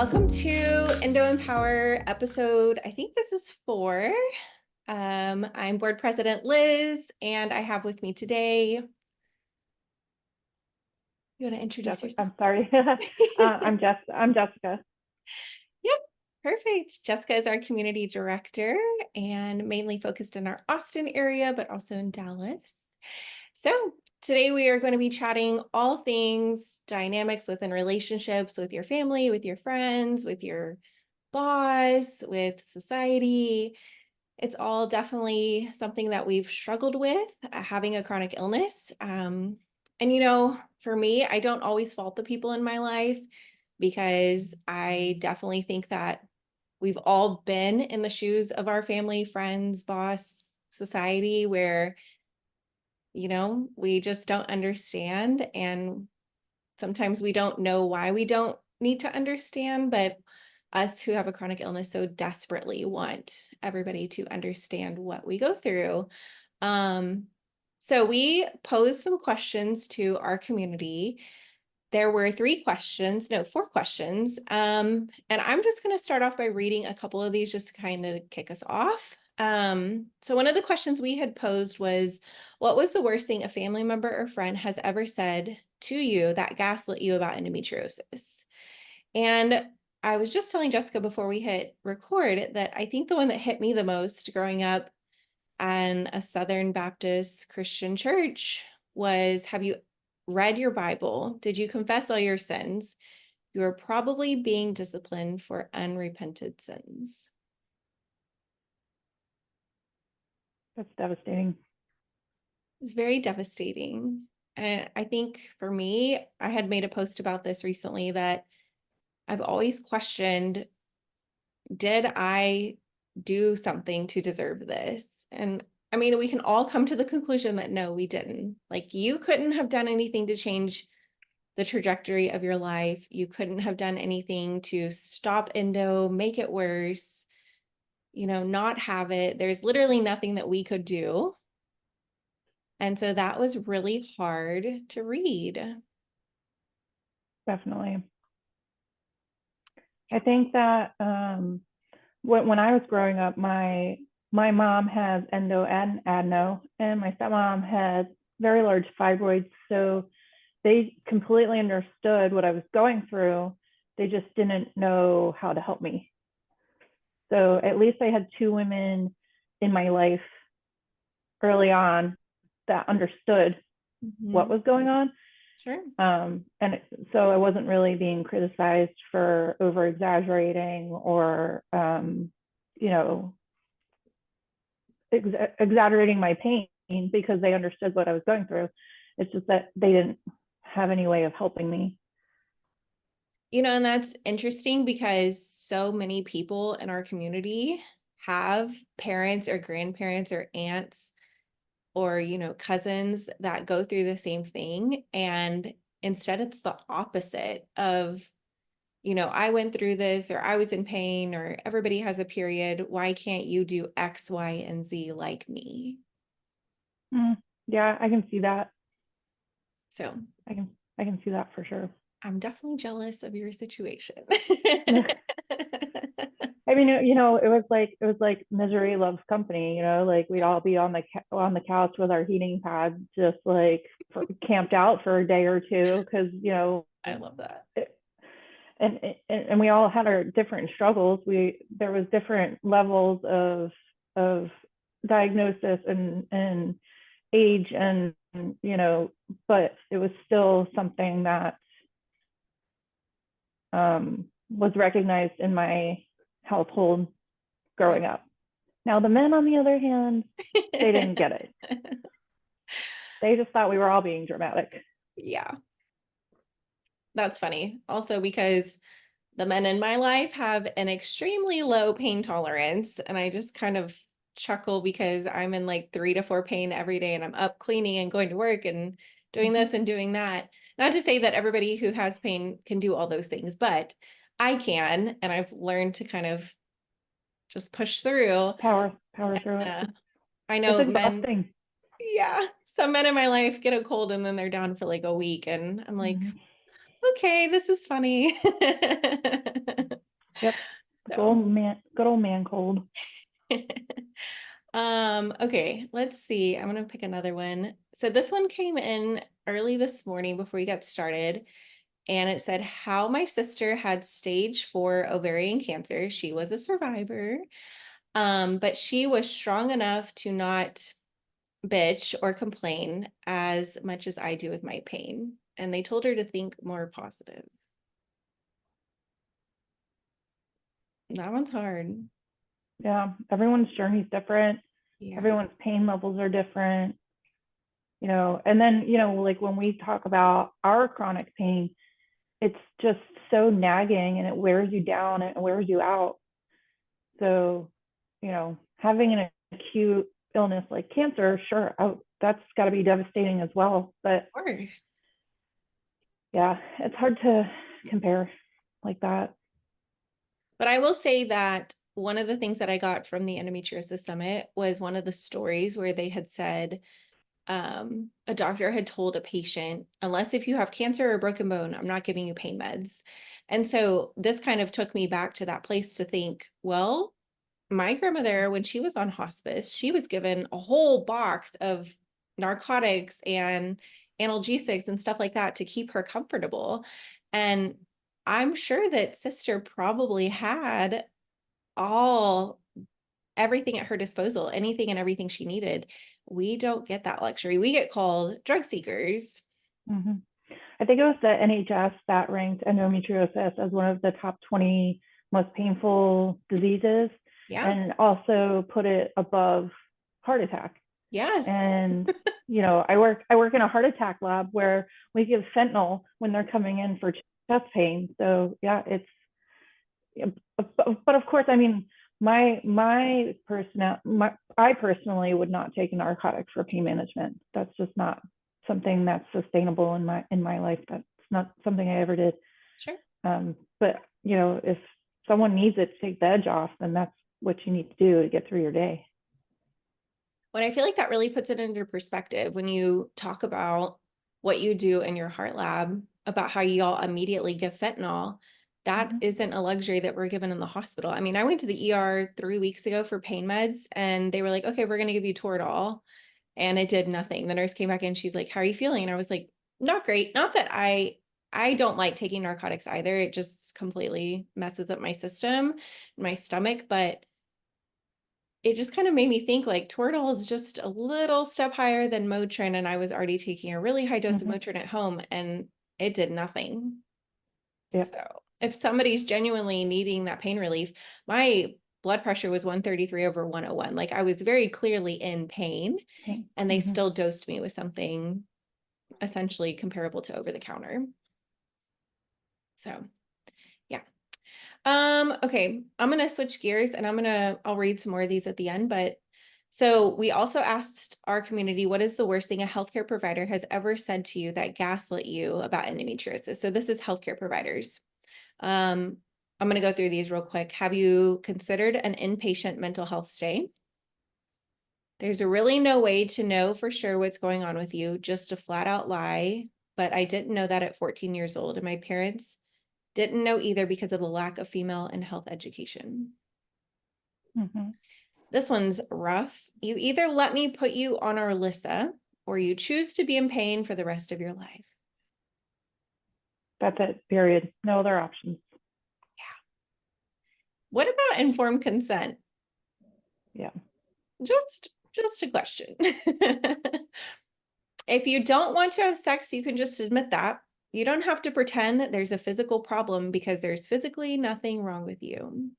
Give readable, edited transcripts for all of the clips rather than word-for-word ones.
Welcome to EndoEmpower episode, I think this is 4. I'm board president Liz, and I have with me today, you want to introduce yourself? I'm sorry. I'm Jessica. Yep, perfect. Jessica is our community director and mainly focused in our Austin area, but also in Dallas. So today we are going to be chatting all things dynamics within relationships with your family, with your friends, with your boss, with society. It's all definitely something that we've struggled with, having a chronic illness. And for me, I don't always fault the people in my life because I definitely think that we've all been in the shoes of our family, friends, boss, society, where we just don't understand. And sometimes we don't know why we don't need to understand, but us who have a chronic illness so desperately want everybody to understand what we go through. So we posed some questions to our community. There were 4 questions. And I'm just going to start off by reading a couple of these just to kind of kick us off. So one of the questions we had posed was, what was the worst thing a family member or friend has ever said to you that gaslit you about endometriosis? And I was just telling Jessica before we hit record that I think the one that hit me the most growing up in a Southern Baptist Christian church was, have you read your Bible? Did you confess all your sins? You are probably being disciplined for unrepented sins. That's devastating. It's very devastating. And I think for me, I had made a post about this recently that I've always questioned, did I do something to deserve this? And I mean, we can all come to the conclusion that no, we didn't. Like, you couldn't have done anything to change the trajectory of your life. You couldn't have done anything to stop endo, make it worse, not have it. There's literally nothing that we could do. And so that was really hard to read. Definitely. I think that when I was growing up, my mom has endo and adeno, and my stepmom had very large fibroids. So they completely understood what I was going through. They just didn't know how to help me. So at least I had 2 women in my life early on that understood what was going on. Sure. So I wasn't really being criticized for over exaggerating or, exaggerating my pain because they understood what I was going through. It's just that they didn't have any way of helping me. And that's interesting because so many people in our community have parents or grandparents or aunts or, cousins that go through the same thing. And instead it's the opposite of, I went through this, or I was in pain, or everybody has a period. Why can't you do X, Y, and Z like me? Yeah, I can see that. So I can see that for sure. I'm definitely jealous of your situation. I mean, it was like misery loves company. Like we'd all be on the couch with our heating pads, just like camped out for a day or two, because I love that. And we all had our different struggles. There was different levels of diagnosis and age, and but it was still something that was recognized in my household growing up. Now the men, on the other hand, they didn't get it. They just thought we were all being dramatic. Yeah. That's funny. Also, because the men in my life have an extremely low pain tolerance, and I just kind of chuckle because I'm in like 3 to 4 pain every day, and I'm up cleaning and going to work and doing this and doing that. Not to say that everybody who has pain can do all those things, but I can, and I've learned to kind of just push through. Power through it. I know men, exhausting. yeah, some men in my life get a cold and then they're down for like a week, and I'm like, okay, this is funny. Yep. So, Good old man cold. okay, let's see. I'm gonna pick another one. So this one came in early this morning before we got started, and it said how my sister had stage 4 ovarian cancer. She was a survivor, but she was strong enough to not bitch or complain as much as I do with my pain. And they told her to think more positive. That one's hard. Yeah. Everyone's journey's different. Yeah. Everyone's pain levels are different. And then, like when we talk about our chronic pain, it's just so nagging and it wears you down and it wears you out. So, having an acute illness like cancer, sure, that's got to be devastating as well. But Of course. yeah, it's hard to compare like that. But I will say that one of the things that I got from the Endometriosis Summit was one of the stories where they had said a doctor had told a patient, unless if you have cancer or broken bone, I'm not giving you pain meds. And so this kind of took me back to that place to think, well, my grandmother, when she was on hospice, she was given a whole box of narcotics and analgesics and stuff like that to keep her comfortable. And I'm sure that sister probably had all everything at her disposal, anything and everything she needed. We don't get that luxury. We get called drug seekers. Mm-hmm. I think it was the NHS that ranked endometriosis as one of the top 20 most painful diseases Yeah. and also put it above heart attack. Yes. And I work in a heart attack lab where we give fentanyl when they're coming in for chest pain. So yeah, it's but of course, I mean, I personally would not take a narcotic for pain management. That's just not something that's sustainable in my life. That's not something I ever did. Sure. But if someone needs it to take the edge off, then that's what you need to do to get through your day. When I feel like that really puts it into perspective when you talk about what you do in your heart lab, about how y'all immediately give fentanyl. That Mm-hmm. isn't a luxury that we're given in the hospital. I mean, I went to the ER 3 weeks ago for pain meds, and they were like, okay, we're going to give you Toradol. And it did nothing. The nurse came back in. She's like, how are you feeling? And I was like, not great. Not that I don't like taking narcotics either. It just completely messes up my system, my stomach. But it just kind of made me think like Toradol is just a little step higher than Motrin. And I was already taking a really high dose of Mm-hmm. Motrin at home and it did nothing. Yep. So if somebody's genuinely needing that pain relief, my blood pressure was 133/101. Like I was very clearly in pain Pain. and they Mm-hmm. still dosed me with something essentially comparable to over the counter. So yeah. Okay, I'm gonna switch gears and I'll read some more of these at the end, but so we also asked our community, what is the worst thing a healthcare provider has ever said to you that gaslit you about endometriosis? So this is healthcare providers. I'm gonna go through these real quick. Have you considered an inpatient mental health stay? There's really no way to know for sure what's going on with you, just a flat out lie. But I didn't know that at 14 years old, and my parents didn't know either because of the lack of female and health education. Mm-hmm. This one's rough. You either let me put you on our Lissa or you choose to be in pain for the rest of your life. That's it. Period. No other options. What about informed consent? Yeah. Just a question. If you don't want to have sex, you can just admit that. You don't have to pretend that there's a physical problem because there's physically nothing wrong with you.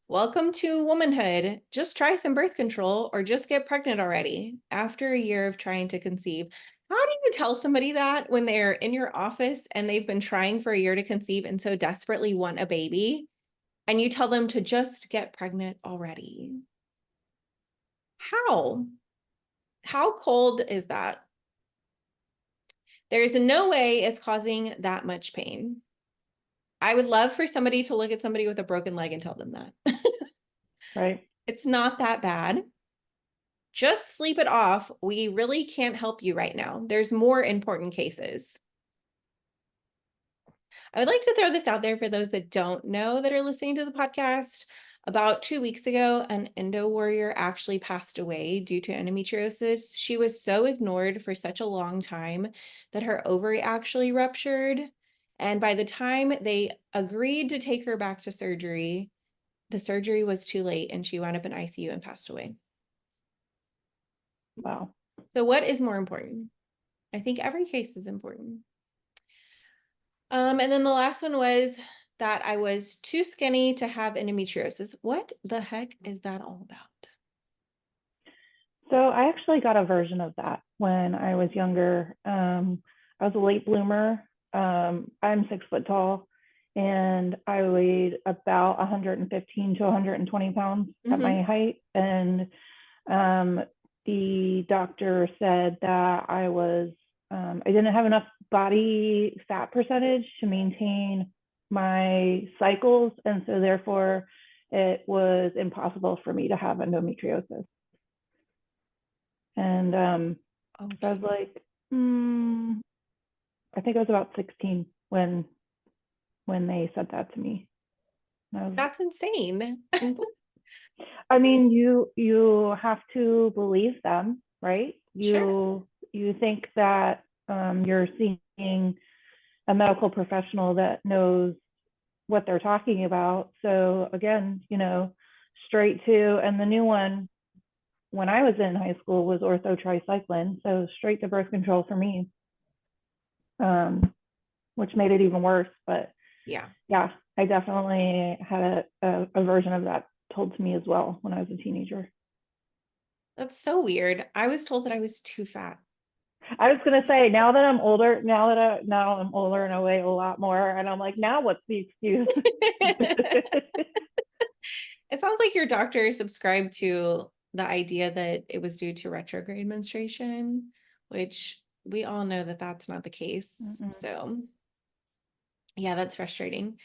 Welcome to womanhood. Just try some birth control or just get pregnant already after a year of trying to conceive. How do you tell somebody that when they're in your office and they've been trying for a year to conceive and so desperately want a baby, and you tell them to just get pregnant already? How? How cold is that? There's no way it's causing that much pain. I would love for somebody to look at somebody with a broken leg and tell them that. Right. It's not that bad. Just sleep it off. We really can't help you right now. There's more important cases. I would like to throw this out there for those that don't know that are listening to the podcast. About 2 weeks ago, an endo warrior actually passed away due to endometriosis. She was so ignored for such a long time that her ovary actually ruptured. And by the time they agreed to take her back to surgery, the surgery was too late and she wound up in ICU and passed away. Wow. So, what is more important? I think every case is important. And then the last one was that I was too skinny to have endometriosis. What the heck is that all about? So I actually got a version of that when I was younger. I was a late bloomer. I'm 6 foot tall, and I weighed about 115 to 120 pounds at Mm-hmm. my height. And the doctor said that I didn't have enough body fat percentage to maintain my cycles. And so therefore it was impossible for me to have endometriosis. And so I was like, I think I was about 16 when they said that to me. That's insane. I mean, you have to believe them, right? Sure. You think that you're seeing a medical professional that knows what they're talking about. So again, straight to, and the new one when I was in high school was ortho-tricycline, so straight to birth control for me, which made it even worse. But Yeah. yeah, I definitely had a version of that told to me as well when I was a teenager. That's so weird. I was told that I was too fat. I was gonna say, now I'm older and I weigh a lot more, and I'm like, now what's the excuse? It sounds like your doctor subscribed to the idea that it was due to retrograde menstruation, which we all know that that's not the case. Mm-mm. So, yeah, that's frustrating.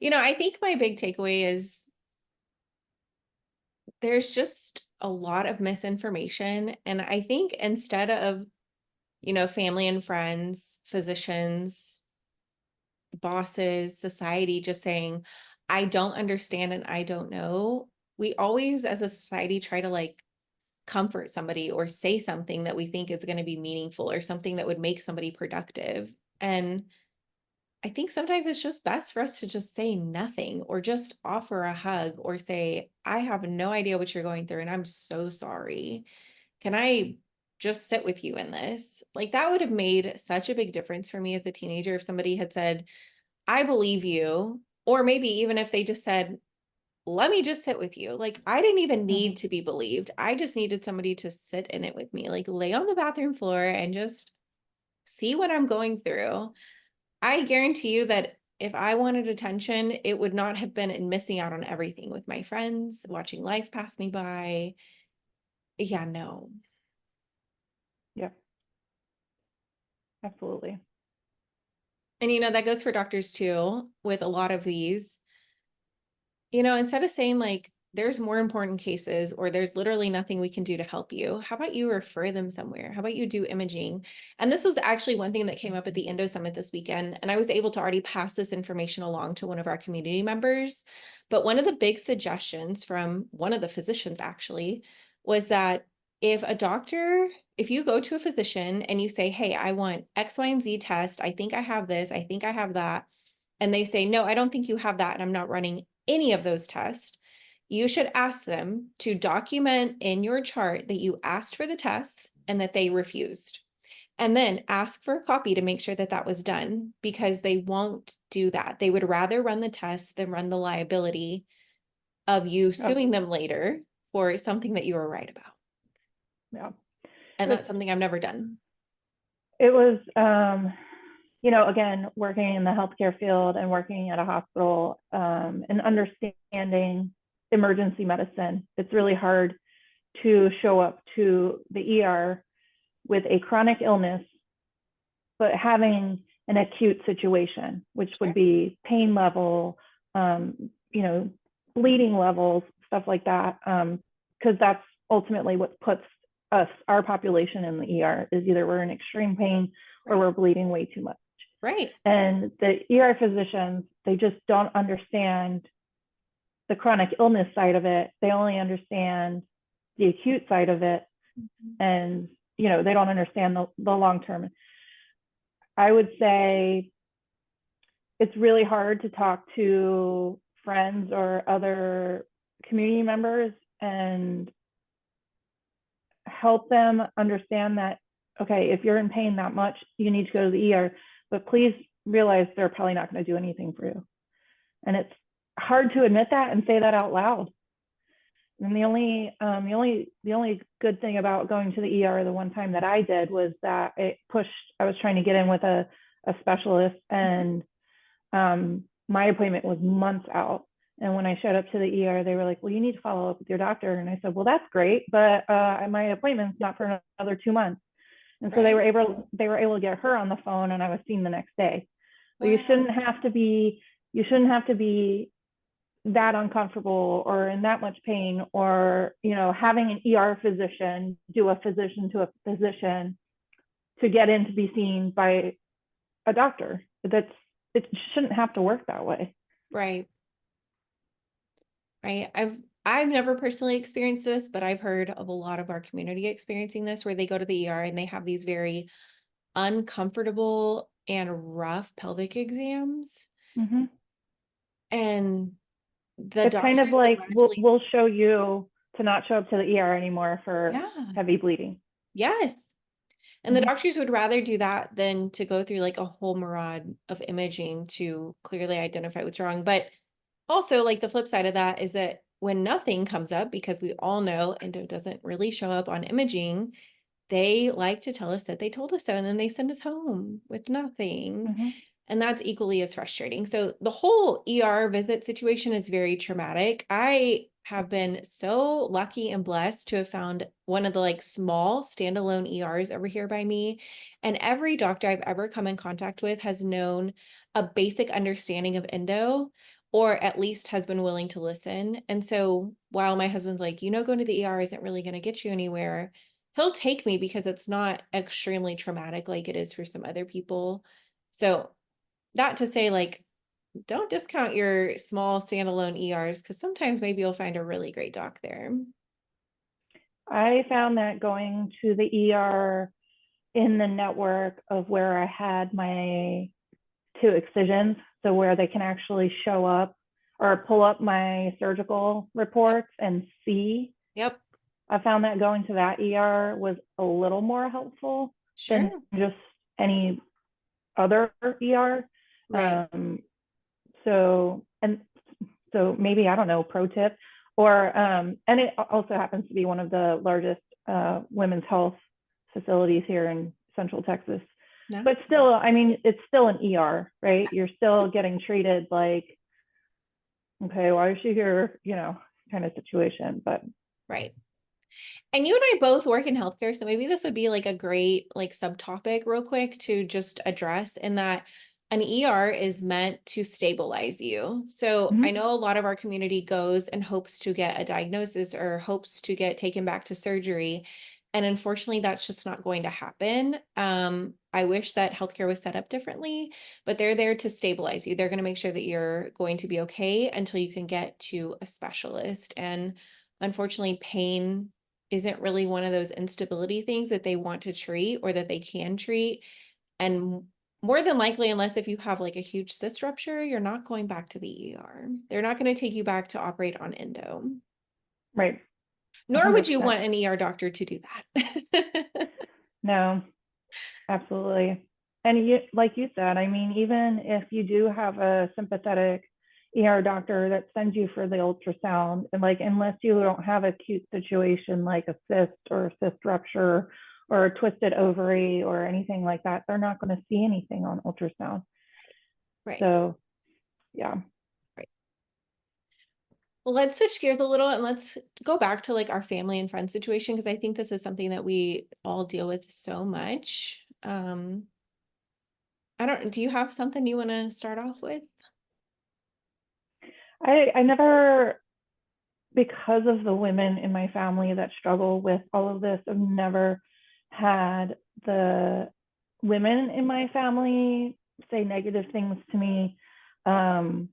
I think my big takeaway is there's just a lot of misinformation. And I think instead of, family and friends, physicians, bosses, society just saying, I don't understand and I don't know, we always as a society try to like comfort somebody or say something that we think is going to be meaningful or something that would make somebody productive. And I think sometimes it's just best for us to just say nothing or just offer a hug or say, I have no idea what you're going through and I'm so sorry. Can I just sit with you in this? Like that would have made such a big difference for me as a teenager if somebody had said, I believe you. Or maybe even if they just said, let me just sit with you. Like I didn't even Mm-hmm. need to be believed. I just needed somebody to sit in it with me, like lay on the bathroom floor and just see what I'm going through. I guarantee you that if I wanted attention, it would not have been in missing out on everything with my friends, watching life pass me by. Yeah, no. Yep, absolutely. And that goes for doctors too, with a lot of these. Instead of saying like, there's more important cases or there's literally nothing we can do to help you, how about you refer them somewhere? How about you do imaging? And this was actually one thing that came up at the Endo Summit this weekend. And I was able to already pass this information along to one of our community members. But one of the big suggestions from one of the physicians actually was that if you go to a physician and you say, hey, I want X, Y, and Z test, I think I have this, I think I have that, and they say, no, I don't think you have that, and I'm not running any of those tests, you should ask them to document in your chart that you asked for the tests and that they refused. And then ask for a copy to make sure that that was done because they won't do that. They would rather run the tests than run the liability of you Oh, suing them later for something that you were right about. yeah. And It, that's something I've never done. it was, again, working in the healthcare field and working at a hospital, and understanding emergency medicine. It's really hard to show up to the ER with a chronic illness, but having an acute situation, which would be pain level, bleeding levels, stuff like that. Because that's ultimately what puts our population in the ER is either we're in extreme pain or we're bleeding way too much. Right. And the ER physicians, they just don't understand the chronic illness side of it. They only understand the acute side of it. Mhm. And, they don't understand the long term. I would say it's really hard to talk to friends or other community members and help them understand that, okay, if you're in pain that much, you need to go to the ER, but please realize they're probably not going to do anything for you. And it's hard to admit that and say that out loud. And the only good thing about going to the ER the one time that I did was that I was trying to get in with a specialist, and my appointment was months out. And when I showed up to the ER, they were like, well, you need to follow up with your doctor. And I said, well, that's great, but my appointment's not for another 2 months. And so they Right. were able to get her on the phone, and I was seen the next day. But you Wow. shouldn't have to be that uncomfortable or in that much pain, or having an ER physician do a physician to a physician to get in to be seen by a doctor. It shouldn't have to work that way. Right. Right. I've never personally experienced this, but I've heard of a lot of our community experiencing this where they go to the ER and they have these very uncomfortable and rough pelvic exams. Mm-hmm. And the It's kind of doctors would like actually, we'll show you to not show up to the ER anymore for yeah, heavy bleeding. yes. And the Mm-hmm. doctors would rather do that than to go through like a whole myriad of imaging to clearly identify what's wrong. But also, like the flip side of that is that when nothing comes up, because we all know endo doesn't really show up on imaging, they like to tell us that they told us so, and then they send us home with nothing. Mm-hmm. And that's equally as frustrating. So the whole ER visit situation is very traumatic. I have been so lucky and blessed to have found one of the like small standalone ERs over here by me. And every doctor I've ever come in contact with has known a basic understanding of endo, or at least has been willing to listen. And so while my husband's like, going to the ER isn't really going to get you anywhere, he'll take me because it's not extremely traumatic like it is for some other people. So that to say, like, don't discount your small standalone ERs because sometimes maybe you'll find a really great doc there. I found that going to the ER in the network of where I had my 2 excisions, so where they can actually show up or pull up my surgical Yep. reports and see. Yep. I found that going to that ER was a little more helpful than Sure. just any other ER. Right. Um, so maybe, I don't know, pro tip, or and it also happens to be one of the largest women's health facilities here in Central Texas. No. But still, I mean, it's still an ER, right? You're still getting treated like, okay, why is she here? Kind of situation. But Right. And you and I both work in healthcare, so maybe this would be like a great like subtopic real quick to just address in that an ER is meant to stabilize you. So I mhm, know a lot of our community goes and hopes to get a diagnosis or hopes to get taken back to surgery. And unfortunately, that's just not going to happen. I wish that healthcare was set up differently, but they're there to stabilize you. They're going to make sure that you're going to be okay until you can get to a specialist. And unfortunately, pain isn't really one of those instability things that they want to treat or that they can treat. And more than likely, unless if you have like a huge cyst rupture, you're not going back to the ER. They're not going to take you back to operate on endo. right, Nor would you 100%. want an ER doctor to do that. No, absolutely. And like you said, I mean, even if you do have a sympathetic ER doctor that sends you for the ultrasound, and like, unless you don't have a acute situation like a cyst or a cyst rupture or a twisted ovary or anything like that, they're not going to see anything on ultrasound. Right. So, yeah. Right. Well, let's switch gears a little and let's go back to like our family and friend situation because I think this is something that we all deal with so much. Do you have something you want to start off with? I never, because of the women in my family that struggle with all of this, I've never had the women in my family say negative things to me. Um,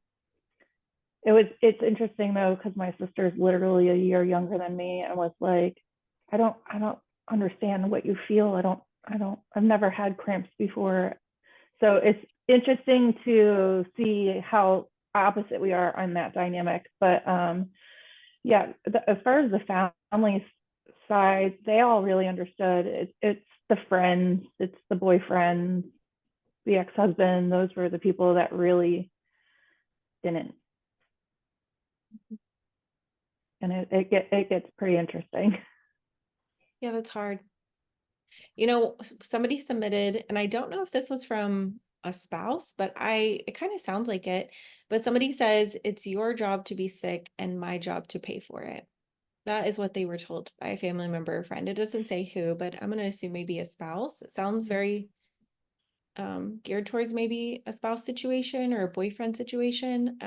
it's interesting though, because my sister is literally a year younger than me and was like, I don't understand what you feel. I've never had cramps before. So it's interesting to see how opposite we are on that dynamic. But yeah, as far as the family side, they all really understood. It's the friends, it's the boyfriend, the ex-husband. Those were the people that really didn't. And it gets pretty interesting. Yeah, that's hard. You know, somebody submitted, and I don't know if this was from a spouse, but it kind of sounds like it. But somebody says it's your job to be sick and my job to pay for it. That is what they were told by a family member or friend. It doesn't say who, but I'm going to assume maybe a spouse. It sounds very geared towards maybe a spouse situation or a boyfriend situation.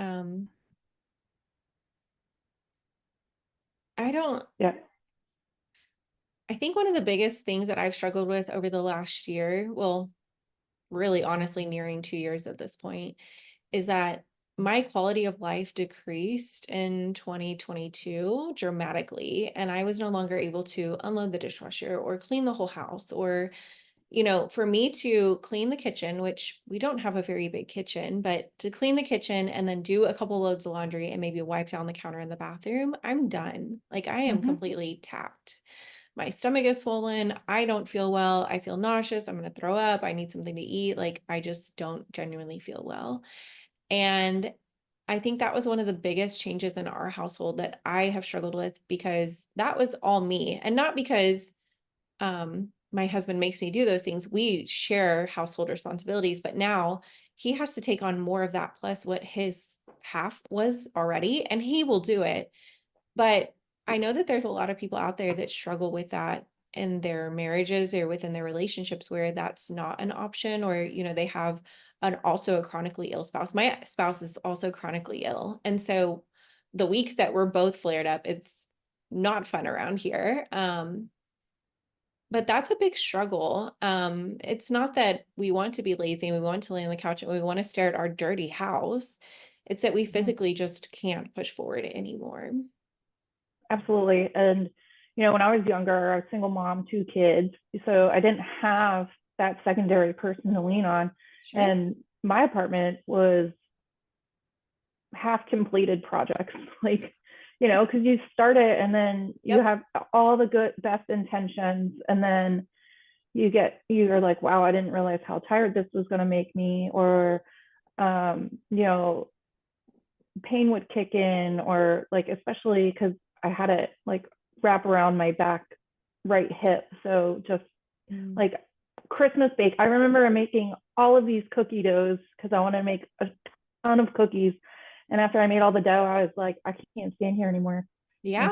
I don't, Yeah. I think one of the biggest things that I've struggled with over the last year, well, really honestly nearing 2 years at this point, is that my quality of life decreased in 2022 dramatically. And I was no longer able to unload the dishwasher or clean the whole house, or, for me to clean the kitchen, which we don't have a very big kitchen, but to clean the kitchen and then do a couple loads of laundry and maybe wipe down the counter in the bathroom, I'm done. Like I am Mm-hmm. completely tapped. My stomach is swollen. I don't feel well. I feel nauseous. I'm going to throw up. I need something to eat. Like I just don't genuinely feel well. And I think that was one of the biggest changes in our household that I have struggled with, because that was all me, and not because my husband makes me do those things. We share household responsibilities, but now he has to take on more of that plus what his half was already, and he will do it. But I know that there's a lot of people out there that struggle with that in their marriages or within their relationships, where that's not an option, or, they have also a chronically ill spouse. My spouse is also chronically ill. And so the weeks that we're both flared up, it's not fun around here. But that's a big struggle. It's not that we want to be lazy and we want to lay on the couch and we want to stare at our dirty house. It's that we Mm-hmm. physically just can't push forward anymore. Absolutely. And, when I was younger, I was a single mom, 2 kids. So I didn't have that secondary person to lean on. Sure. And my apartment was half completed projects, like, because you start it and then you Yep. have all the best intentions. And then you're like, wow, I didn't realize how tired this was going to make me. Or, um, you know, pain would kick in, or like, especially because I had it like wrap around my back right hip. So just Mm. like Christmas bake. I remember making all of these cookie doughs because I wanted to make a ton of cookies. And after I made all the dough, I was like, I can't stand here anymore. And so Yeah,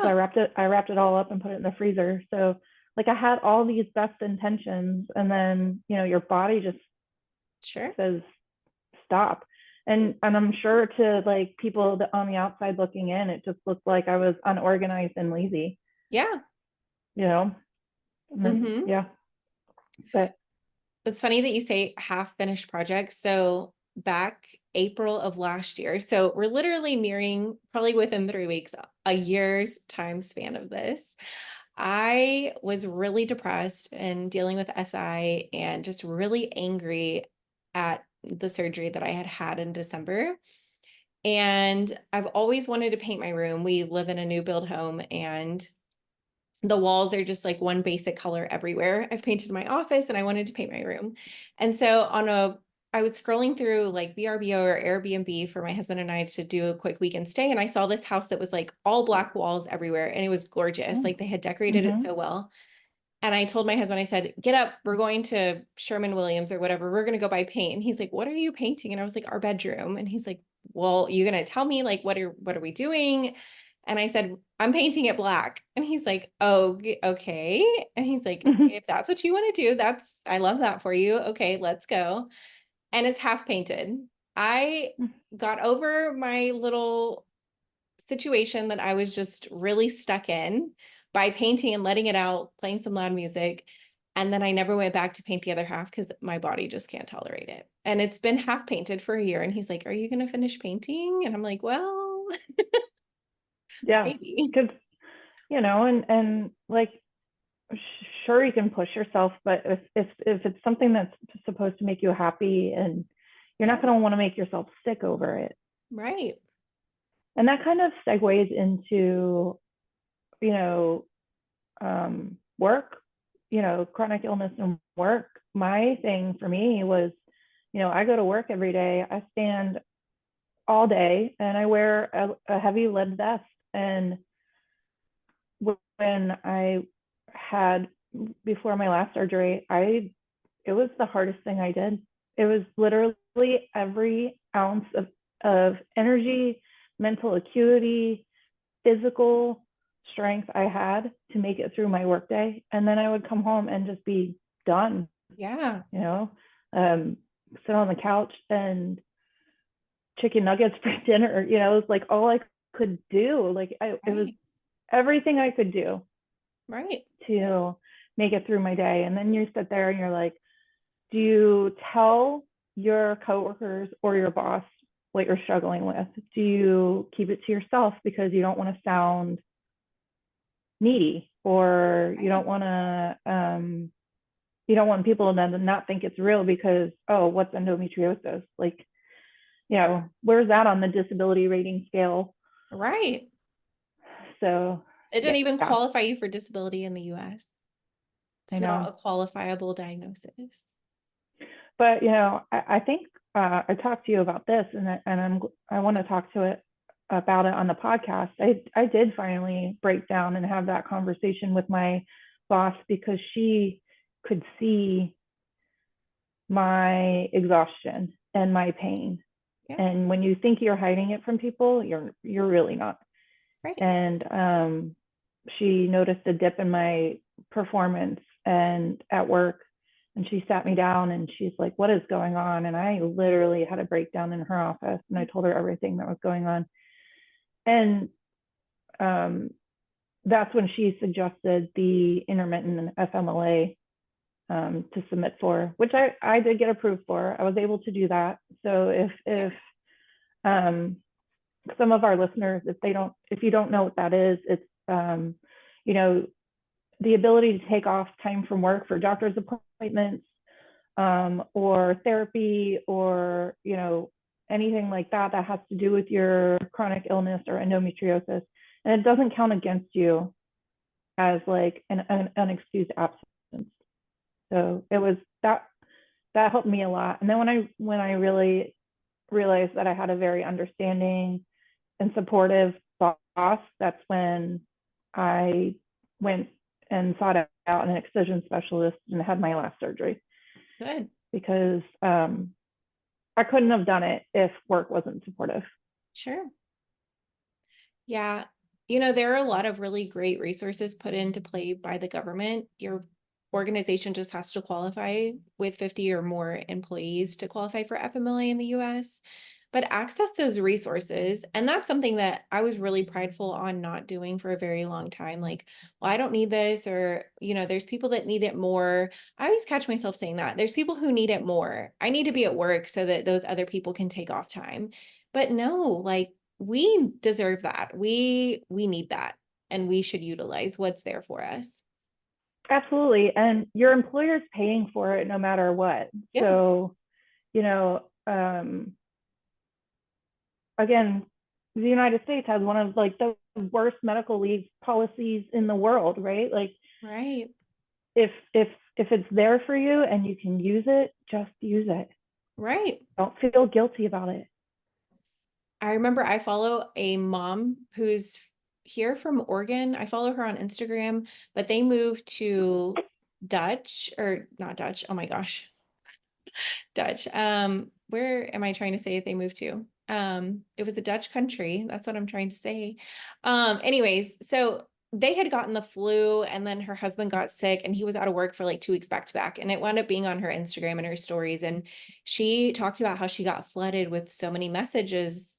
I wrapped it all up and put it in the freezer. So like I had all these best intentions, and then, your body just sure. says stop. And I'm sure to like people that on the outside looking in, it just looked like I was unorganized and lazy, Yeah. you know? And then, Hmm. yeah. But It's funny that you say half finished projects. So back April of last year, so we're literally nearing, probably within 3 weeks, a year's time span of this. I was really depressed and dealing with SI and just really angry at the surgery that I had had in December. And I've always wanted to paint my room. We live in a new build home, and the walls are just like one basic color everywhere. I've painted my office and I wanted to paint my room. And so I was scrolling through like VRBO or Airbnb for my husband and I to do a quick weekend stay. And I saw this house that was like all black walls everywhere. And it was gorgeous. Like they had decorated it mm-hmm. so well. And I told my husband, I said, get up, we're going to Sherman-Williams or whatever. We're going to go buy paint. And he's like, what are you painting? And I was like, our bedroom. And he's like, well, you're going to tell me like, what are we doing? And I said, I'm painting it black. And he's like, oh, okay. And he's like, if that's what you want to do, I love that for you. Okay, let's go. And it's half painted. I got over my little situation that I was just really stuck in by painting and letting it out, playing some loud music. And then I never went back to paint the other half because my body just can't tolerate it. And it's been half painted for a year. And he's like, "Are you going to finish painting?" And I'm like, "Well, Yeah, maybe." because and like sure you can push yourself, but if it's something that's supposed to make you happy, and you're Yeah, not going to want to make yourself sick over it. right. And that kind of segues into you know work, chronic illness and work. My thing for me was, I go to work every day, I stand all day, and I wear a heavy lead vest. And when I had, before my last surgery, it was the hardest thing I did. It was literally every ounce of energy, mental acuity, physical strength I had to make it through my workday. And then I would come home and just be done, Yeah, you know, um, sit on the couch and chicken nuggets for dinner. It was like all I could do. Like it was right, everything I could do right, to make it through my day. And then you sit there and you're like, do you tell your coworkers or your boss what you're struggling with? Do you keep it to yourself because you don't want to sound needy, or you right, don't want to you don't want people to not think it's real because, oh, what's endometriosis? Like, where's that on the disability rating scale? right. So It didn't even yeah, qualify you for disability in the US. I It's not know. a qualifiable diagnosis. But I think I talked to you about this, and I want to talk to it about it on the podcast. I did finally break down and have that conversation with my boss, because she could see my exhaustion and my pain. Yeah, And when you think you're hiding it from people, you're really not. right. And she noticed a dip in my performance and at work, and she sat me down and she's like, "What is going on?" And I literally had a breakdown in her office, and I told her everything that was going on. And um, that's when she suggested the intermittent FMLA to submit for, which I did get approved for. I was able to do that. So if um, some of our listeners, if you don't know what that is, it's you know the ability to take off time from work for doctor's appointments, or therapy, or anything like that that has to do with your chronic illness or endometriosis, and it doesn't count against you as like an unexcused absence. So it was that helped me a lot. And then when I really realized that I had a very understanding and supportive boss, that's when I went and sought out an excision specialist and had my last surgery, Good. because I couldn't have done it if work wasn't supportive. Sure. Yeah. There are a lot of really great resources put into play by the government. Your organization just has to qualify with 50 or more employees to qualify for FMLA in the US, but access those resources. And that's something that I was really prideful on not doing for a very long time. Like, well, I don't need this, or, there's people that need it more. I always catch myself saying that. There's people who need it more. I need to be at work so that those other people can take off time. But no, like, we deserve that. We need that, and we should utilize what's there for us. Absolutely. And your employer's paying for it no matter what. Yeah, So, you know, again, the United States has one of like the worst medical leave policies in the world, right? Like, right. if it's there for you and you can use it, just use it. Right. Don't feel guilty about it. I remember I follow a mom who's here from Oregon. I follow her on Instagram, but they moved to Dutch, or not Dutch. Oh my gosh. Dutch. Where am I trying to say they moved to? It was a Dutch country. That's what I'm trying to say. Anyways, so they had gotten the flu, and then her husband got sick, and he was out of work for like 2 weeks back to back. And it wound up being on her Instagram and her stories. And she talked about how she got flooded with so many messages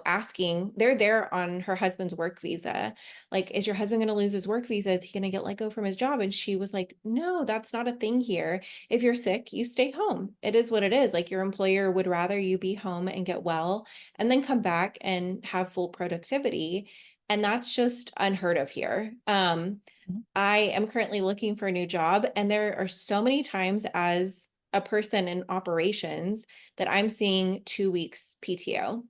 asking, they're there on her husband's work visa. Like, is your husband going to lose his work visa? Is he going to get let go from his job? And she was like, no, that's not a thing here. If you're sick, you stay home. It is what it is. Like, your employer would rather you be home and get well and then come back and have full productivity. And that's just unheard of here. Mhm. I am currently looking for a new job, and there are so many times as a person in operations that I'm seeing 2 weeks PTO,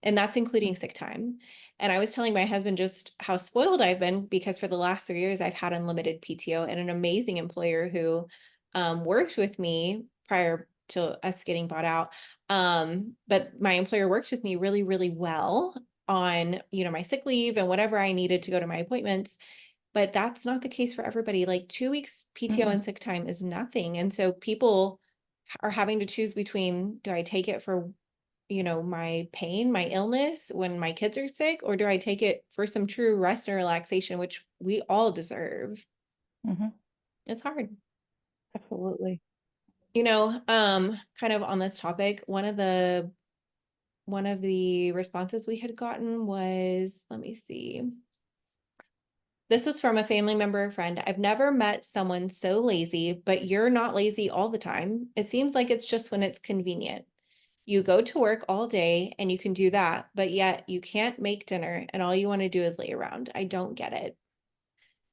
and that's including sick time. And I was telling my husband just how spoiled I've been because for the last 3 years, I've had unlimited PTO and an amazing employer who worked with me prior to us getting bought out. But my employer worked with me really, really well on, my sick leave and whatever I needed to go to my appointments. But that's not the case for everybody. Like 2 weeks PTO Mm-mm. and sick time is nothing. And so people are having to choose between, do I take it for, my pain, my illness when my kids are sick, or do I take it for some true rest and relaxation, which we all deserve? Mhm. It's hard. Absolutely. Kind of on this topic, one of the responses we had gotten was, let me see. This was from a family member or friend. I've never met someone so lazy, but you're not lazy all the time. It seems like it's just when it's convenient. You go to work all day and you can do that, but yet you can't make dinner and all you want to do is lay around. I don't get it.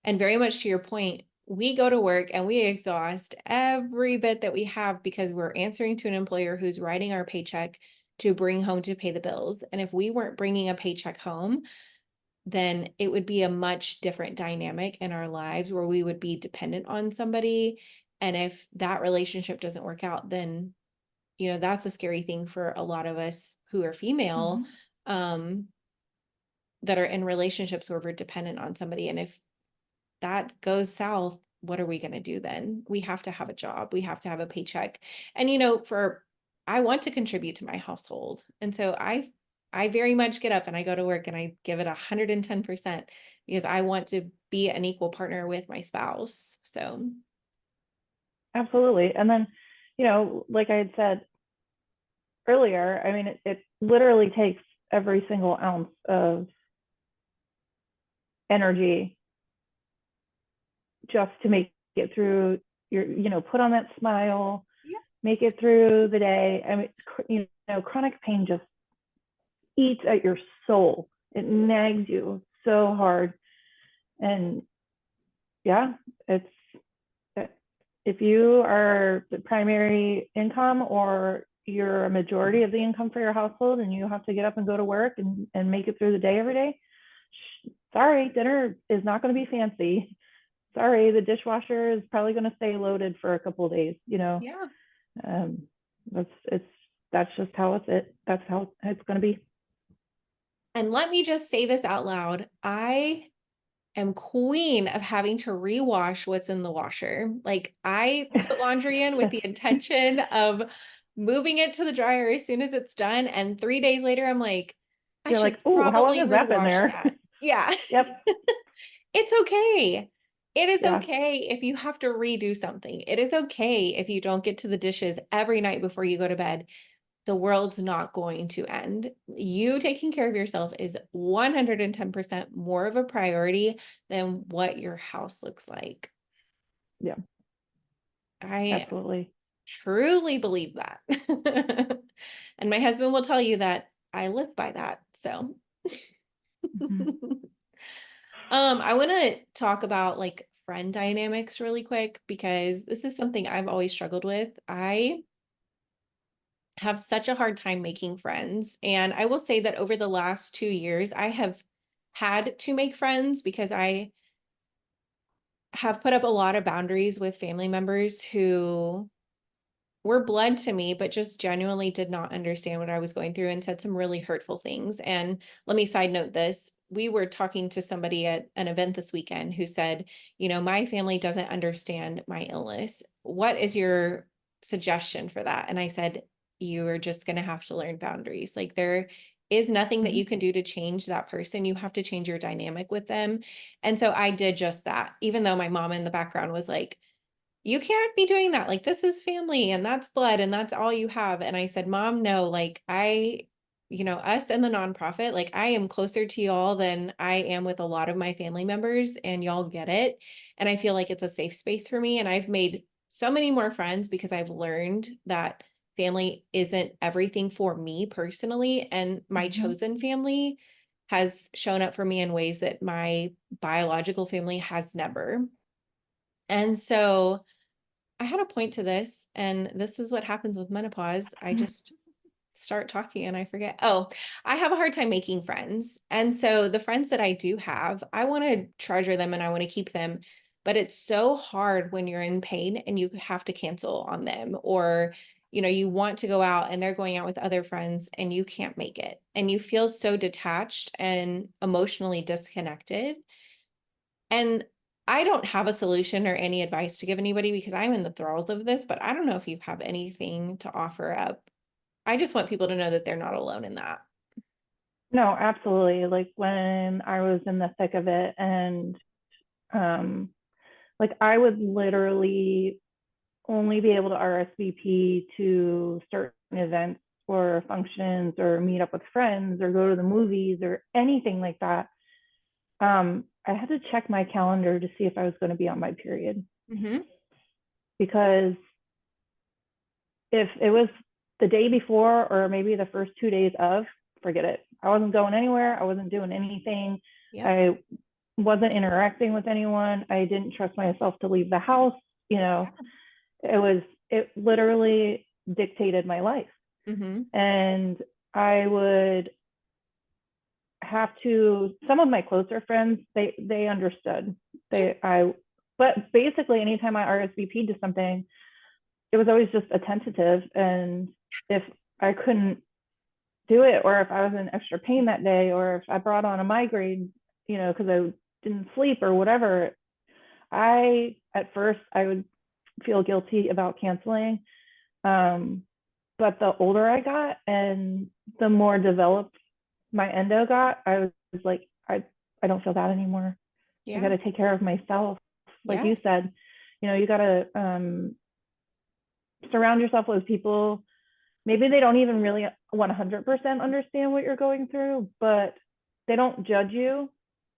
And very much to your point, we go to work and we exhaust every bit that we have because we're answering to an employer who's writing our paycheck to bring home to pay the bills. And if we weren't bringing a paycheck home, then it would be a much different dynamic in our lives where we would be dependent on somebody. And if that relationship doesn't work out, then, that's a scary thing for a lot of us who are female, Mhm. um, that are in relationships where we're dependent on somebody. And if that goes south, what are we going to do then? We have to have a job. We have to have a paycheck. And, I want to contribute to my household. And so I very much get up and I go to work and I give it 110% because I want to be an equal partner with my spouse. So, Absolutely. And then, like I had said earlier, I mean, it literally takes every single ounce of energy just to make it through put on that smile, yeah. make it through the day. I mean, chronic pain just eats at your soul. It nags you so hard. And yeah, it's if you are the primary income or you're a majority of the income for your household and you have to get up and go to work and make it through the day every day, sorry, dinner is not going to be fancy. Sorry, the dishwasher is probably going to stay loaded for a couple of days. Yeah. Um, that's just how that's how it's going to be. And let me just say this out loud. I am queen of having to rewash what's in the washer. Like, I put laundry in with the intention of moving it to the dryer as soon as it's done. And 3 days later, I'm like, I You're should like, oh, how long probably has that been rewash there? that. Yeah. Yep. It's okay. It is Yeah. okay if you have to redo something. It is okay if you don't get to the dishes every night before you go to bed. The world's not going to end. You taking care of yourself is 110% more of a priority than what your house looks like. Yeah. I Absolutely. truly believe that. And my husband will tell you that I live by that. So, Mhm. I want to talk about like friend dynamics really quick because this is something I've always struggled with. I have such a hard time making friends. And I will say that over the last 2 years, I have had to make friends because I have put up a lot of boundaries with family members who were blood to me, but just genuinely did not understand what I was going through and said some really hurtful things. And let me side note this. We were talking to somebody at an event this weekend who said, my family doesn't understand my illness. What is your suggestion for that? And I said, you are just going to have to learn boundaries. Like, there is nothing that Mhm. you can do to change that person. You have to change your dynamic with them. And so I did just that, even though my mom in the background was like, you can't be doing that. Like, this is family and that's blood and that's all you have. And I said, Mom, no, like, us and the nonprofit, like I am closer to y'all than I am with a lot of my family members, and y'all get it. And I feel like it's a safe space for me. And I've made so many more friends because I've learned that family isn't everything for me personally. And my Mhm. chosen family has shown up for me in ways that my biological family has never. And so I had a point to this, and this is what happens with menopause. I just start talking and I forget. Oh, I have a hard time making friends. And so the friends that I do have, I want to treasure them and I want to keep them. But it's so hard when you're in pain and you have to cancel on them, or you want to go out and they're going out with other friends and you can't make it. And you feel so detached and emotionally disconnected. And I don't have a solution or any advice to give anybody because I'm in the thralls of this, but I don't know if you have anything to offer up. I just want people to know that they're not alone in that. No, absolutely. Like when I was in the thick of it, and um, like I would literally only be able to RSVP to certain events or functions or meet up with friends or go to the movies or anything like that. I had to check my calendar to see if I was going to be on my period, Mm-hmm. because if it was the day before or maybe the first 2 days of, forget it. I wasn't going anywhere. I wasn't doing anything. Yep. I wasn't interacting with anyone. I didn't trust myself to leave the house. You know, Yeah. it literally dictated my life. Mm-hmm. And I would have to, some of my closer friends, they understood. Yeah. But basically anytime I RSVP'd to something, it was always just a tentative. And if I couldn't do it, or if I was in extra pain that day, or if I brought on a migraine, because I didn't sleep or whatever, at first I would feel guilty about canceling. But the older I got and the more developed my endo got, I was like, I don't feel that anymore. I got Yeah. to take care of myself. Like you Yes. said, you got to surround yourself with people. Maybe they don't even really 100% understand what you're going through, but they don't judge you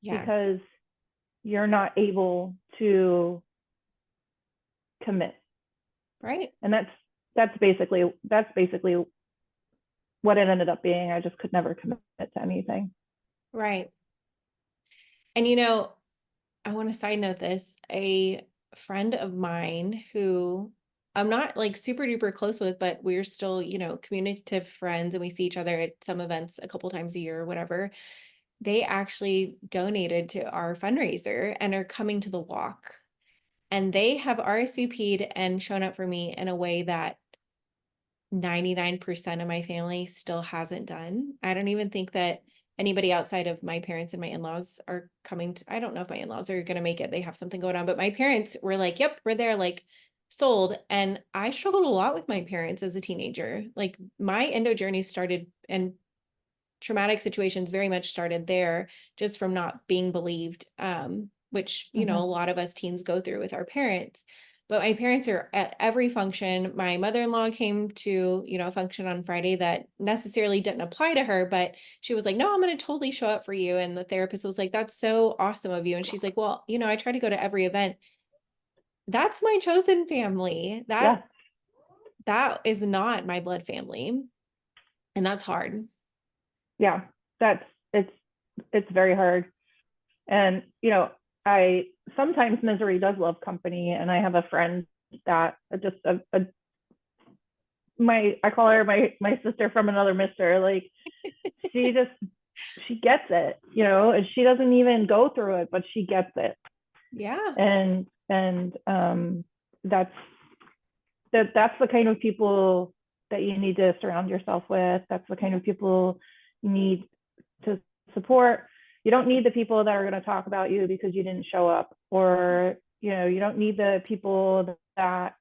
Yes. because you're not able to commit. Right. And that's basically what it ended up being. I just could never commit to anything. Right. And I want to side note this. A friend of mine who I'm not like super duper close with, but we're still, communicative friends and we see each other at some events a couple times a year or whatever. They actually donated to our fundraiser and are coming to the walk. And they have RSVP'd and shown up for me in a way that 99% of my family still hasn't done. I don't even think that anybody outside of my parents and my in-laws are coming to, I don't know if my in-laws are going to make it. They have something going on, but my parents were like, yep, we're there, like sold. And I struggled a lot with my parents as a teenager. Like my endo journey started, and traumatic situations very much started there, just from not being believed, which a Mm-hmm. lot of us teens go through with our parents. But my parents are at every function. My mother-in-law came to a function on Friday that necessarily didn't apply to her, but she was like, no, I'm going to totally show up for you. And the therapist was like, that's so awesome of you. And she's like, well, I try to go to every event. That's my chosen family. that Yeah, that is not my blood family, and that's hard. yeah. That's it's it's very hard. And I sometimes misery does love company, and I have a friend that just my I call her my sister from another mister. Like she just she gets it, and she doesn't even go through it, but she gets it. Yeah. And that's that's the kind of people that you need to surround yourself with. That's the kind of people you need to support. You don't need the people that are going to talk about you because you didn't show up, or you don't need the people that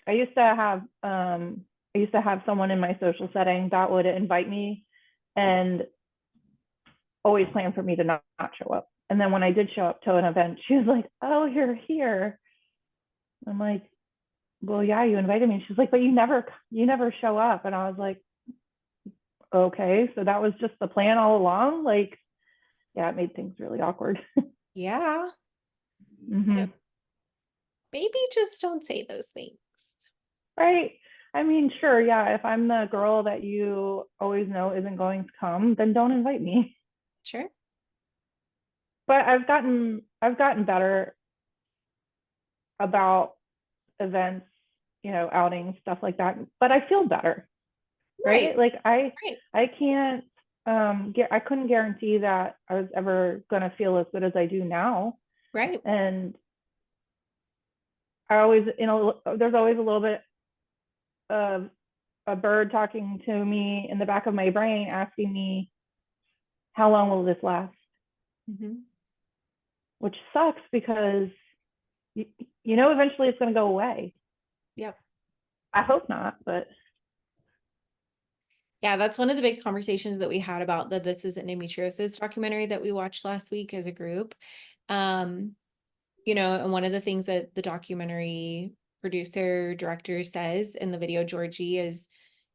I used to have. I used to have someone in my social setting that would invite me and always plan for me to not show up. And then when I did show up to an event, she was like, "Oh, you're here." I'm like, "Well, yeah, you invited me." And she's like, "But you never show up." And I was like, okay, so that was just the plan all along. Like, yeah, it made things really awkward. Yeah. You know, Hmm. maybe just don't say those things. Right. I mean, sure, yeah, if I'm the girl that you always know isn't going to come, then don't invite me. Sure. But I've gotten better about events, outings, stuff like that. But I feel better, Right. right? Like Right. I can't I couldn't guarantee that I was ever gonna feel as good as I do now. Right. And I always, there's always a little bit of a bird talking to me in the back of my brain asking me, how long will this last? Hmm. Which sucks because you, eventually it's going to go away. Yep. I hope not, but Yeah, that's one of the big conversations that we had about the This Is Endometriosis documentary that we watched last week as a group. Um, and one of the things that the documentary producer, director says in the video, Georgie, is,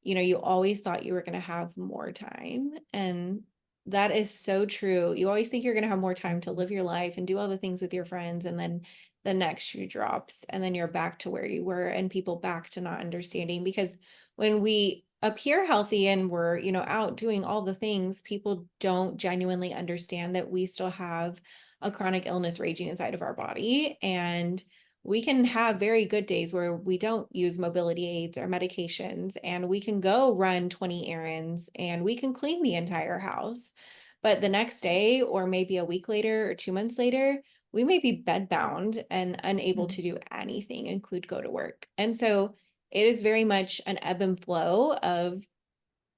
you always thought you were going to have more time. And that is so true. You always think you're going to have more time to live your life and do all the things with your friends. And then the next shoe drops, and then you're back to where you were, and people back to not understanding. Because when we appear healthy and we're, out doing all the things, people don't genuinely understand that we still have a chronic illness raging inside of our body. And we can have very good days where we don't use mobility aids or medications, and we can go run 20 errands and we can clean the entire house. But the next day, or maybe a week later or 2 months later, we may be bedbound and unable to do anything, include go to work. And so it is very much an ebb and flow of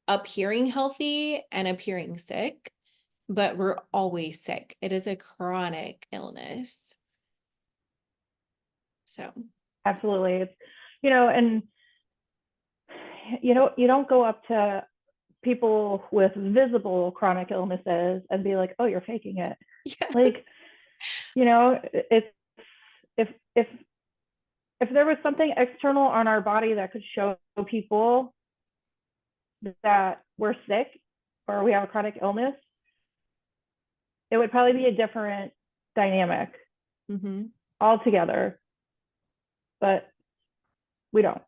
appearing healthy and appearing sick, but we're always sick. It is a chronic illness. So, absolutely. It's, and you don't go up to people with visible chronic illnesses and be like, oh, you're faking it. yeah. Like, it's, if if if there was something external on our body that could show people that we're sick or we have a chronic illness, it would probably be a different dynamic Mm-hmm. altogether. But we don't.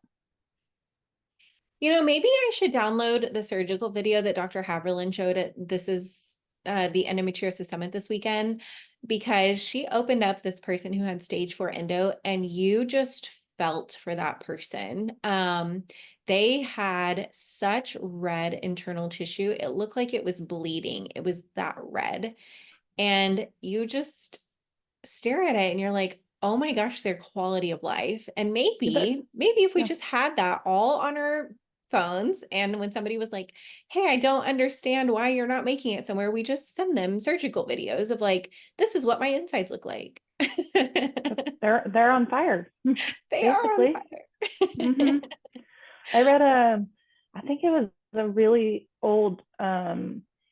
Maybe I should download the surgical video that Dr. Haverland showed at This Is the Endometriosis Summit this weekend, because she opened up this person who had stage 4 endo, and you just felt for that person. They had such red internal tissue. It looked like it was bleeding. It was that red. And you just stare at it and you're like, oh my gosh, their quality of life. And But maybe if we yeah, just had that all on our phones, and when somebody was like, hey, I don't understand why you're not making it somewhere, we just send them surgical videos of like, this is what my insides look like. they're on fire, They are on basically. fire. Hmm. I read I think it was a really old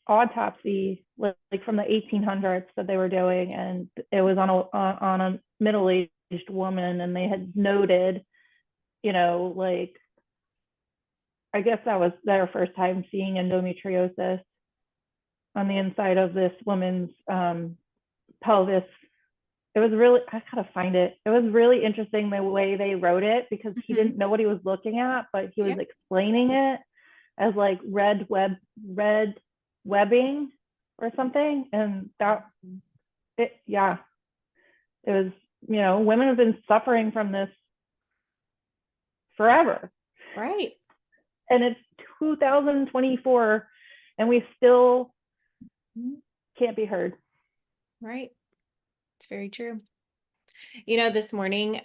autopsy, like from the 1800s that they were doing, and it was on a middle-aged woman, and they had noted, like, I guess that was their first time seeing endometriosis on the inside of this woman's pelvis. It was really, I gotta find it. It was really interesting the way they wrote it, because he Hmm. didn't know what he was looking at, but he was Yeah. explaining it as like red webbing or something. And yeah, it was, women have been suffering from this forever. Right. And it's 2024 and we still Mhm. can't be heard. Right. It's very true. This morning,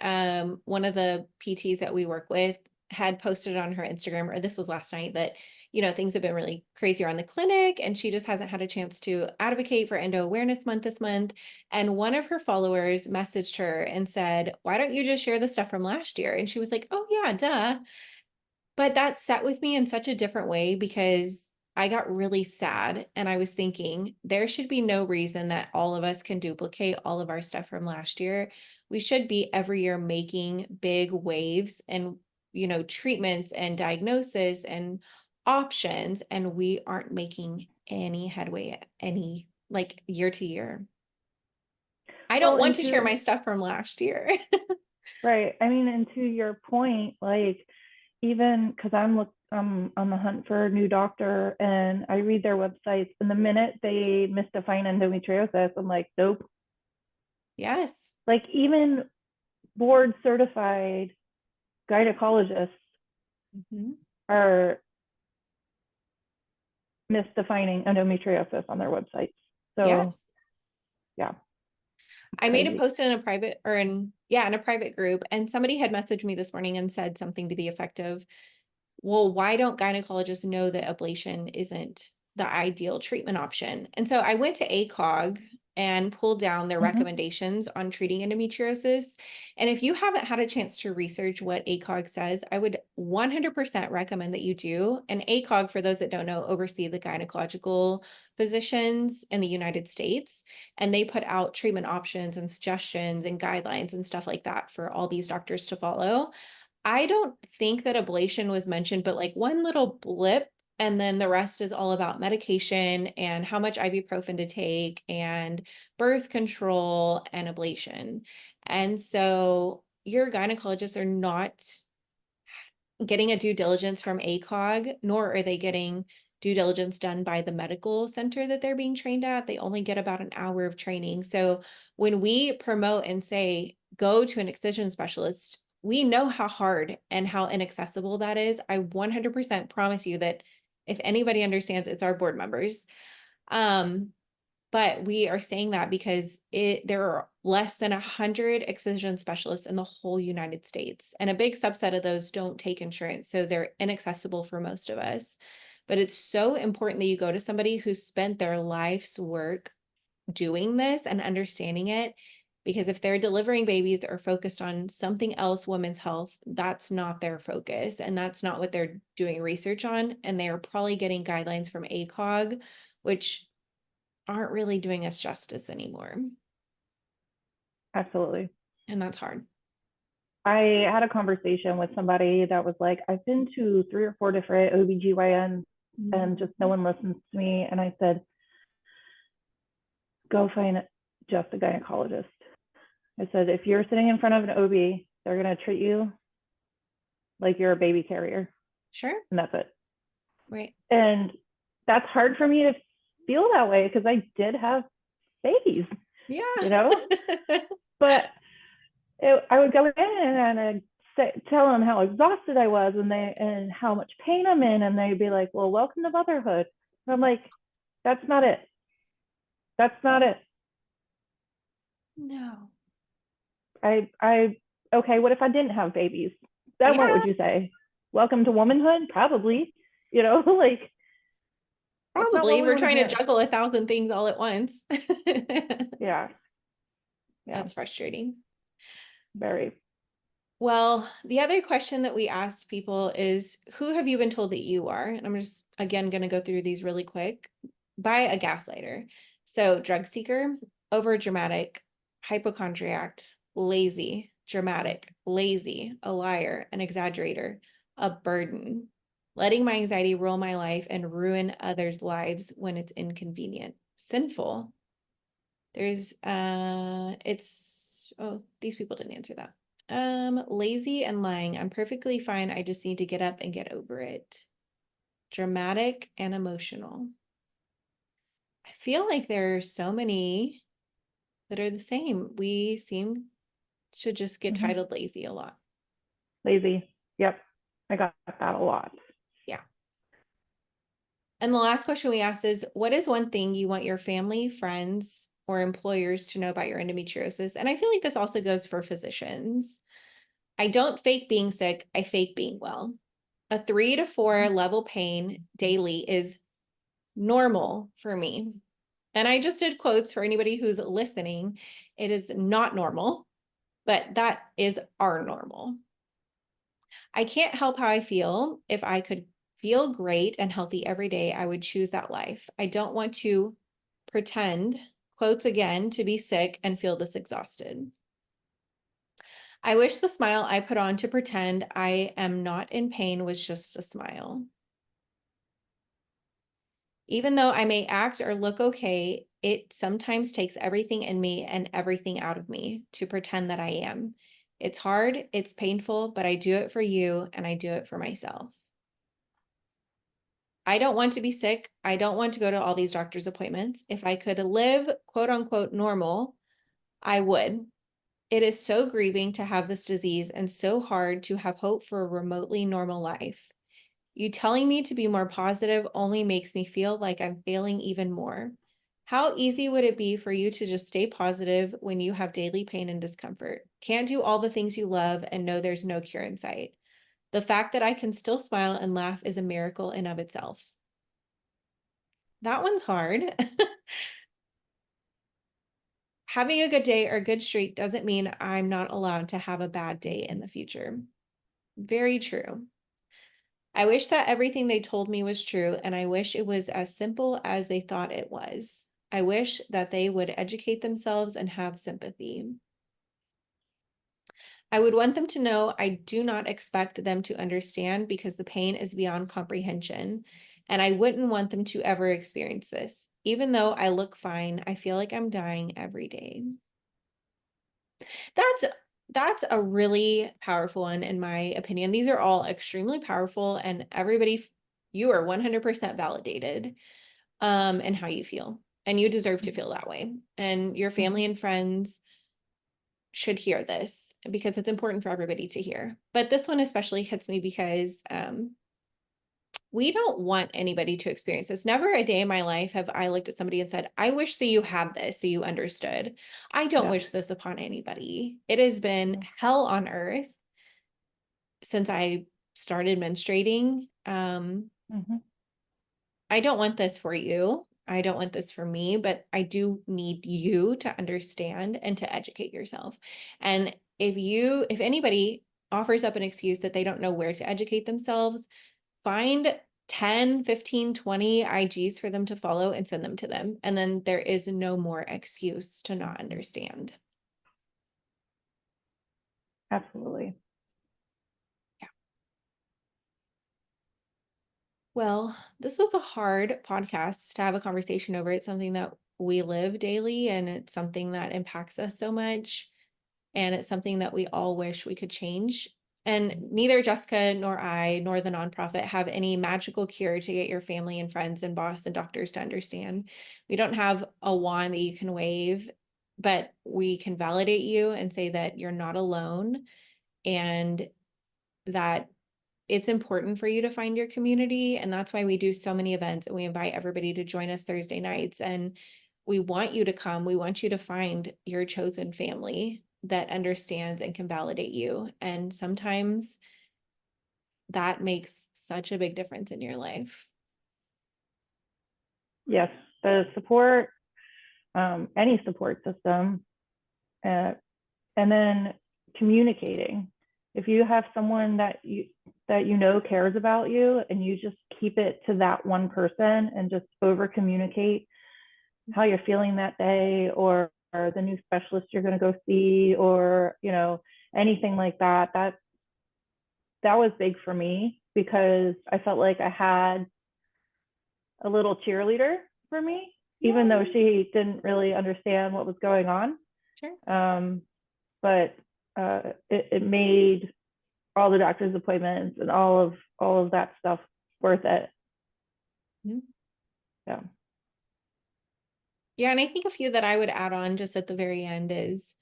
one of the PTs that we work with had posted on her Instagram, or this was last night, that, things have been really crazy around the clinic, and she just hasn't had a chance to advocate for Endo Awareness Month this month. And one of her followers messaged her and said, why don't you just share the stuff from last year? And she was like, oh yeah, duh. But that sat with me in such a different way, because I got really sad and I was thinking there should be no reason that all of us can duplicate all of our stuff from last year. We should be every year making big waves and, treatments and diagnosis and options, and we aren't making any headway any like year to year. I don't Well, want to share my stuff from last year. right. I mean, and to your point, like even because I'm on the hunt for a new doctor and I read their websites, and the minute they misdefine endometriosis, I'm like, nope. Yes. Like even board certified gynecologists Mhm. are misdefining endometriosis on their websites. So Yes. yeah, it's I made a crazy. post in a private or in a private group, and somebody had messaged me this morning and said something to the effect of, well, why don't gynecologists know that ablation isn't the ideal treatment option? And so I went to ACOG and pulled down their Mm-hmm. recommendations on treating endometriosis. And if you haven't had a chance to research what ACOG says, I would 100% recommend that you do. And ACOG, for those that don't know, oversee the gynecological physicians in the United States. And they put out treatment options and suggestions and guidelines and stuff like that for all these doctors to follow. I don't think that ablation was mentioned, but like one little blip, and then the rest is all about medication and how much ibuprofen to take and birth control and ablation. And so your gynecologists are not getting a due diligence from ACOG, nor are they getting due diligence done by the medical center that they're being trained at. They only get about an hour of training. So when we promote and say, go to an excision specialist, we know how hard and how inaccessible that is. I 100% promise you that if anybody understands, it's our board members. But we are saying that because there are less than 100 excision specialists in the whole United States, and a big subset of those don't take insurance, so they're inaccessible for most of us. But it's so important that you go to somebody who spent their life's work doing this and understanding it, because if they're delivering babies or focused on something else, women's health, that's not their focus, and that's not what they're doing research on, and they are probably getting guidelines from ACOG, which aren't really doing us justice anymore. Absolutely. And that's hard. I had a conversation with somebody that was like, I've been to 3 or 4 different OBGYNs and just no one listens to me. And I said, go find just a gynecologist. I said, if you're sitting in front of an OB, they're going to treat you like you're a baby carrier. Sure. And that's it. Right. And that's hard for me to feel that way because I did have babies, Yeah. but I would go in and I'd tell them how exhausted I was and how much pain I'm in, and they'd be like, "Well, welcome to motherhood." And I'm like, "That's not it. That's not it." No. I okay. What if I didn't have babies? Then what Yeah, would you say? Welcome to womanhood? Probably. Like that's not what probably. we We're want to trying to hear. juggle 1,000 things all at once. Yeah, yeah, That's frustrating. very. Well, the other question that we asked people is, who have you been told that you are? And I'm just, again, going to go through these really quick. By a gaslighter. So drug seeker, over dramatic, hypochondriac, lazy, dramatic, lazy, a liar, an exaggerator, a burden, letting my anxiety rule my life and ruin others' lives when it's inconvenient, sinful. These people didn't answer that. Lazy and lying. I'm perfectly fine. I just need to get up and get over it. Dramatic and emotional. I feel like there are so many that are the same. We seem to just get Mm-hmm. titled lazy a lot. Lazy. Yep, I got that a lot. Yeah. And the last question we asked is, what is one thing you want your family, friends, or employers to know about your endometriosis? And I feel like this also goes for physicians. I don't fake being sick, I fake being well. A 3 to 4 level pain daily is normal for me. And I just did quotes for anybody who's listening. It is not normal, but that is our normal. I can't help how I feel. If I could feel great and healthy every day, I would choose that life. I don't want to pretend, quotes again, to be sick and feel this exhausted. I wish the smile I put on to pretend I am not in pain was just a smile. Even though I may act or look okay, it sometimes takes everything in me and everything out of me to pretend that I am. It's hard, it's painful, but I do it for you and I do it for myself. I don't want to be sick. I don't want to go to all these doctor's appointments. If I could live quote unquote normal, I would. It is so grieving to have this disease and so hard to have hope for a remotely normal life. You telling me to be more positive only makes me feel like I'm failing even more. How easy would it be for you to just stay positive when you have daily pain and discomfort? Can't do all the things you love and know there's no cure in sight. The fact that I can still smile and laugh is a miracle in of itself. That one's hard. Having a good day or a good streak doesn't mean I'm not allowed to have a bad day in the future. Very true. I wish that everything they told me was true, and I wish it was as simple as they thought it was. I wish that they would educate themselves and have sympathy. I would want them to know I do not expect them to understand because the pain is beyond comprehension, and I wouldn't want them to ever experience this. Even though I look fine, I feel like I'm dying every day. That's that's a really powerful one in my opinion. These are all extremely powerful and you are 100% validated in how you feel. And you deserve to feel that way. And your family Mhm. and friends should hear this because it's important for everybody to hear. But this one especially hits me because we don't want anybody to experience this. Never a day in my life have I looked at somebody and said, I wish that you had this so you understood. I don't Yeah. wish this upon anybody. It has been Yeah. hell on earth since I started menstruating. Mhm. I don't want this for you. I don't want this for me, but I do need you to understand and to educate yourself. And if anybody offers up an excuse that they don't know where to educate themselves, find 10, 15, 20 IGs for them to follow and send them to them. And then there is no more excuse to not Mhm. understand. Absolutely. Yeah. Well, this was a hard podcast to have a conversation over. It's something that we live daily and it's something that impacts us so much. And it's something that we all wish we could change. And neither Jessica nor I nor the nonprofit have any magical cure to get your family and friends and boss and doctors to understand. We don't have a wand that you can wave, but we can validate you and say that you're not alone and that it's important for you to find your community. And that's why we do so many events and we invite everybody to join us Thursday nights. And we want you to come. We want you to find your chosen family that understands and can validate you. And sometimes that makes such a big difference in your life. Yes. The support, any support system, uh, and then communicating. If you have someone that you know cares about you, and you just keep it to that one person and just over communicate how you're feeling that day, or the new specialist you're going to go see, or anything like that, that was big for me because I felt like I had a little cheerleader for me, even though Yay. she didn't really understand what was going on. Sure. But it made all the doctor's appointments and all of that stuff worth it. Mhm. Yeah. Yeah. And I think a few that I would add on just at the very end is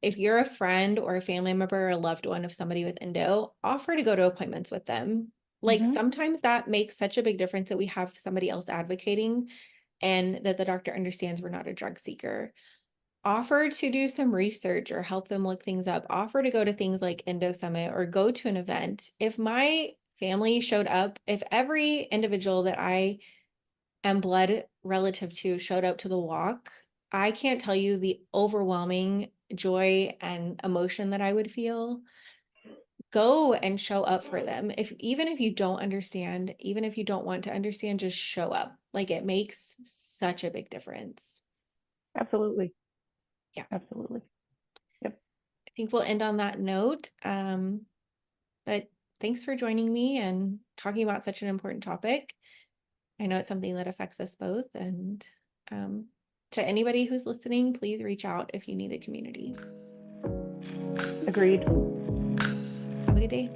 if you're a friend or a family member or a loved one of somebody with endo, offer to go to appointments with them. Like Mm-hmm. sometimes that makes such a big difference that we have somebody else advocating and that the doctor understands we're not a drug seeker. Offer to do some research or help them look things up. Offer to go to things like Endo Summit or go to an event. If my family showed up, if every individual that I am blood relative to showed up to the walk, I can't tell you the overwhelming joy and emotion that I would feel. Go and show up for them. Even if you don't understand, even if you don't want to understand, just show up. Like it makes such a big difference. Absolutely. Yeah. Absolutely. Yep. I think we'll end on that note. But thanks for joining me and talking about such an important topic. I know it's something that affects us both. And to anybody who's listening, please reach out if you need a community. Agreed. Have a good day.